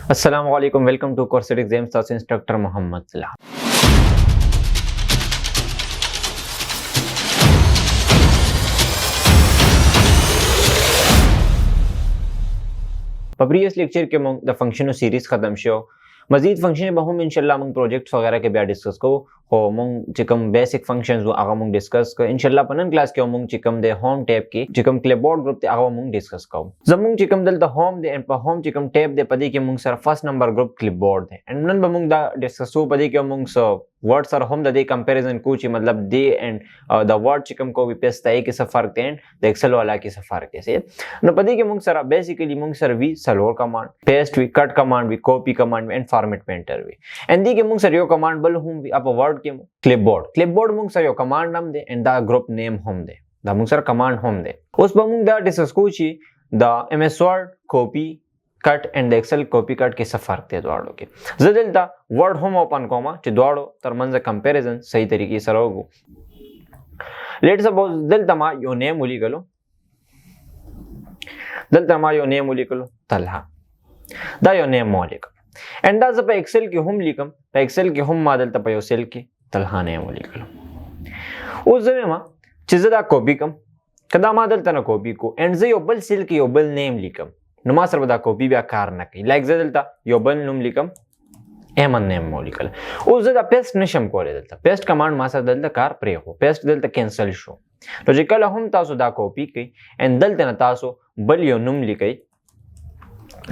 Assalamualaikum, welcome to Course Exams Class Instructor Muhammad Salah. Previous lecture के मंग the function series खत्म शो मजीद फंक्शन बहुम इंशाल्लाह मंग प्रोजेक्ट्स वगैरह के बिया डिस्कस को हो मंग चिकम बेसिक फंक्शंस वो आगा मंग डिस्कस को इंशाल्लाह पनन क्लास के मंग चिकम दे होम टैब की चिकम क्लिपबोर्ड ग्रुप ते आगा मंग डिस्कस को जमंग चिकम दल द होम दे एंड होम चिकम टैब दे पदी के मंग सर फर्स्ट नंबर ग्रुप क्लिपबोर्ड दे एंड नन मंग द डिस्कस सो पदी के मंग सो वर्ड्स आर होम द दे कंपैरिजन कुछ मतलब दे एंड द वर्ड चिकम को भी पेस्ट है कि सब फर्क एंड द एक्सेल वाला की सब फर्क है न पदी के मंग सर बेसिकली मंग सर वी सलोर कमांड पेस्ट वी कट कमांड वी कॉपी कमांड एंड फॉर्मेट में एंटर वी एंड दी के मंग सर यो कमांड बल होम वी अप वर्ड के क्लिपबोर्ड मंग सर यो कमांड नाम दे एंड द ग्रुप नेम होम दे द मंग सर कमांड होम दे उस मंग द डिस्कस कुछ द एमएस वर्ड कॉपी कट एंड द एक्सेल कॉपी कट के सफर ते द्वाड़ो के जदिलता वर्ड होम ओपन कोमा च द्वाड़ो तरमंज कंपैरिजन सही तरीके से रोगो लेट सपोज दिलता मा यो नेम उली गलो तलहा दा यो नेम मोलिक एंड दा जब एक्सेल की होम लिकम प एक्सेल की होम मा दिलता प यो सेल की तलहा नेम उली गलो उस जमे मा चीज दा कॉपी कम कदा मा दिलता ना कॉपी को एंड जे यो बल सेल की यो बल नेम लिकम नुमा सर बदा कॉपी भी आकार न की लाइक जदलता यो बन नुम लिकम एमन नेम मोलिकल उस जदा पेस्ट नशम को दलता पेस्ट कमांड मासा दलता कार प्रे हो पेस्ट दलता कैंसिल शो लॉजिकल हम तासो दा कॉपी की एंड दलता न तासो बल यो नुम लिकई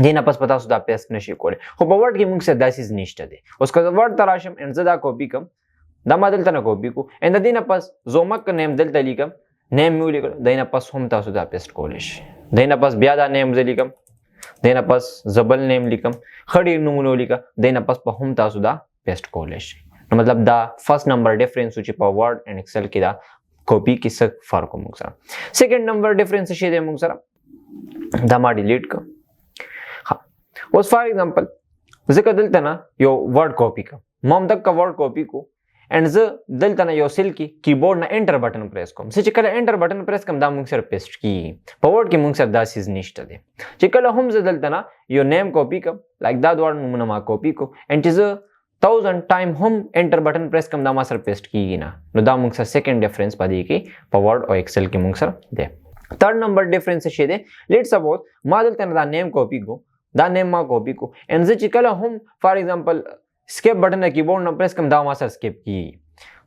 देना पस पता सुदा पेस्ट नशी कोले हो वर्ड की मुंग से दैट इज निष्ठ दे उसका वर्ड तराशम एंड जदा कॉपी कम दमा दलता न कॉपी को एंड देना पस जोमक नेम दलता लिकम नेम मोलिकल देना पस हम तासो दा पेस्ट कोलेश देना पस ब्यादा नेम लिकम देना पस जबल नेम लिकम खड़ी नमूनो लिका देना पस पहुम तासुदा पेस्ट कोलेश मतलब द फर्स्ट नंबर डिफरेंस उची पर वर्ड एंड एक्सेल की दा कॉपी की सक फर्क मुगसरा सेकंड नंबर डिफरेंस शेदे मुगसरा दमा डिलीट का हां उस फॉर एग्जांपल जिक्र दिलता ना यो वर्ड कॉपी का मम तक का वर्ड कॉपी को एंड ज दिलता ना यो सेल की कीबोर्ड ना एंटर बटन प्रेस कम से चिकला एंटर बटन प्रेस कम दा मुंग सर पेस्ट की पावर्ड की मुंग सर दा सीज निष्ठ दे चिकला हम ज दिलता ना यो नेम कॉपी कम लाइक दा वर्ड नुम मा कॉपी को एंड इज 1000 टाइम हम एंटर बटन प्रेस कम दा मा सर पेस्ट की ना नो दा मुंग सर सेकंड डिफरेंस पदी की पावर्ड और एक्सेल की मुंग sir they third number difference शे दे लेट्स सपोज मा दिलता ना दा नेम कॉपी को दा नेम मा कॉपी को एंड ज चिकला हम for example escape button keyboard न प्रेस कम दा मा सर स्केप की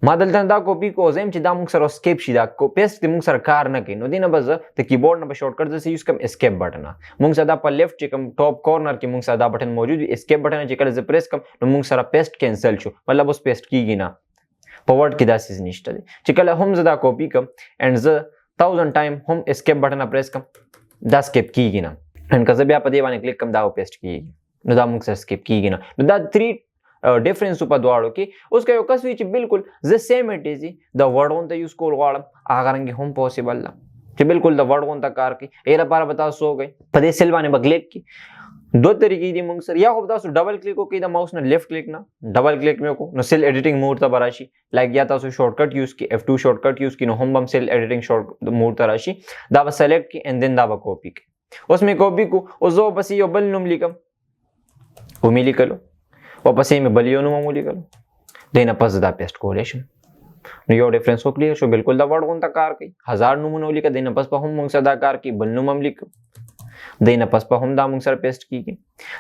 मादल दा कॉपी को जेम च दा मुंग सर स्केप शिदा को पेस्ट ति मुंग सर कार न के नो दिन बज द कीबोर्ड न शॉर्टकट से यूज कम एस्केप बटन मुंग सर दा पर लेफ्ट चिकम टॉप कॉर्नर की मुंग सर दा बटन मौजूद एस्केप बटन चिकल से प्रेस कम नो मुंग सर पेस्ट कैंसिल छु मतलब उस पेस्ट की गिना पावर्ड की दा सीज निष्ठ दे चिकल हम दा कॉपी कम एंड ज 1000 टाइम हम एस्केप बटन प्रेस कम दा स्केप की गिना एंड कजे बया पदे वाने क्लिक कम दा पेस्ट की नो दा मुंग सर स्केप की गिना नो दा थ्री डिफरेंस ऊपर द्वाड़ो की उसका यो कसवीच बिल्कुल ज same it is the word on the use को वाड़म आगरंगे हम पॉसिबल ला कि बिल्कुल the word on the car की एरा पार बता सो गई पदे सिलवाने बगलेक की दो तरीके दी मुंग सर या हो बता सो डबल क्लिक को की द माउस ने लेफ्ट क्लिक ना डबल क्लिक में को न सेल एडिटिंग मोड त बराशी लाइक या ता सो शॉर्टकट यूज की F2 शॉर्टकट यूज की नो हम बम सेल एडिटिंग शॉर्ट मोड तराशी दा बस सेलेक्ट की एंड देन दा बा कॉपी की उसमें कॉपी को उजो बस यो बल नुम लिकम वो मिली कलो वापस में बलियो नु मामूली करो देना पस दा पेस्ट कोलेशन नो यो डिफरेंस हो क्लियर शो बिल्कुल दा वर्ड कोन ता कार की 1000 नु मुनो लिखा देना पस हम मुंग सदा कार की बन्नु मम लिख देना पस हम दा मुंग सर पेस्ट की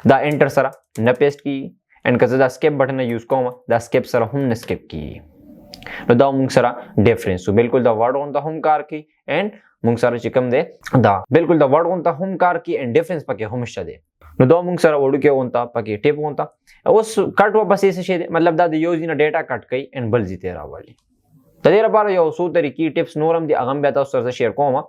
दा एंटर सरा न पेस्ट की एंड कज दा स्केप बटन यूज को दा स्केप सरा हम न स्केप की नो दा मुंग सरा डिफरेंस बिल्कुल दा वर्ड कोन ता हम कार की एंड मुंग सरा चिकम दे दा बिल्कुल दा वर्ड कोन ता हम कार की एंड डिफरेंस पके हम दे नो दो मुंग सरा ओडू के होता पके टेप होता उस कट वापस ऐसे छे मतलब दा योजना डेटा कट कई एंड बल जीते रा वाली तदेरा बार यो सो तरीकी टिप्स नोरम दे अगम बेता सर से शेयर कोमा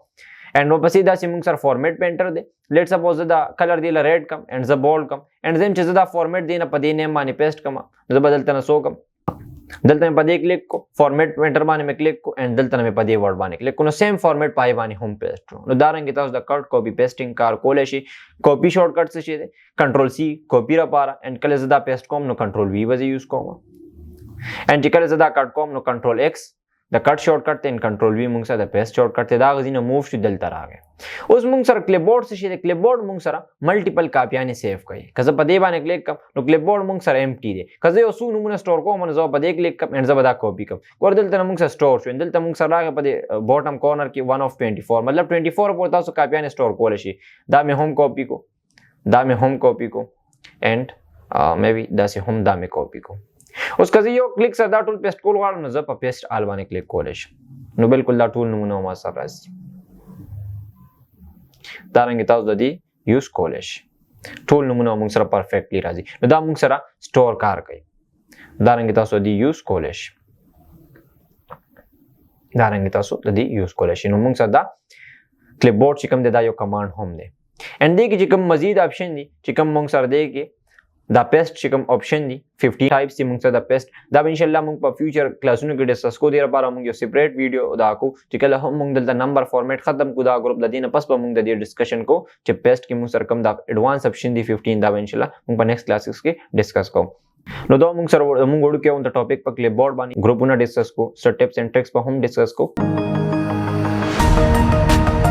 एंड वापस दा सिमुंग सर फॉर्मेट पे एंटर दे लेट्स सपोज दा कलर दिला रेड कम एंड द बोल्ड कम एंड जेम चीज दा फॉर्मेट देना पदे नेम माने पेस्ट कमा द बदलता ना सो कम दलता में पदे क्लिक को फॉर्मेट एंटर माने में क्लिक को एंड दलता में पदे वर्ड माने क्लिक को सेम फॉर्मेट पाए वाने होम पेस्ट उदाहरण के तास द कट कॉपी पेस्टिंग कार कोलेशी कॉपी शॉर्टकट से छे कंट्रोल सी कॉपी रा पारा एंड कले जदा पेस्ट कॉम नो कंट्रोल वी वजे यूज को एंड टिकले जदा कट कॉम नो कंट्रोल एक्स د کټ شارټکټ ته ان کنټرول وی موږ سره د پیسټ شارټکټ ته دا غزینه موو شو دلته راغی. اوس موږ سره کلپ بورډ څه شي د کلپ بورډ موږ سره ملټیپل کاپیانې سیو کوي. که زه په دې باندې کلیک کوم نو کلپ بورډ موږ سره امپټي دی. که زه یو څو نمونه سٹور کوم نو زه په دې کلیک کوم ان زه به دا کاپي کوم. ګور دلته موږ سره سٹور شو دلته موږ سره راغی په دې باټم کارنر کې 1 of 24 مطلب 24 په تاسو کاپیانې سٹور کول شي. دا مې هم کاپي کو اینڈ مې بي دا سه هم دا مې کاپي کو. اوس که زه یو کلیک سره دا ټول پیسټ کول غواړم نو زه په پیسټ آل باندې کلیک کولای شم نو بالکل دا ټول نمونه ما سره راځي. دا رنګ تاسو د دې یوز کولای شئ. ټول نمونه موږ سره پرفیکټلی راځي نو دا موږ سره سٹور کار کوي. دا رنګ تاسو د دې یوز کولای شئ. نو موږ سره دا کلپ بورډ چې کوم دی دا یو کمانډ هم دی. اینڈ دې کې چې کوم مزید آپشن دي چې کوم موږ سره دی کې دا پیسټ چې کوم آپشن دي 50 ټایپس دي موږ سره دا پیسټ دا ان شاء الله موږ په فیوچر کلاسونو کې ډسکس کوو. دې لپاره موږ یو سپریټ ویډیو دا کو چې کله هم موږ دلته نمبر فارمیټ ختم کو دا ګروپ د دینه پس په موږ د دې ډسکشن کو چې پیسټ کې موږ سره کوم دا ایڈوانس آپشن دي 15 دا ان شاء الله موږ په نیکسټ کلاسز کې ډسکس کوو. نو دا موږ سره موږ وړو کې اون د ټاپک په کلپ بورډ باندې ګروپونه ډسکس کو سر ټیپس اینڈ ټریکس په هم ډسکس کو.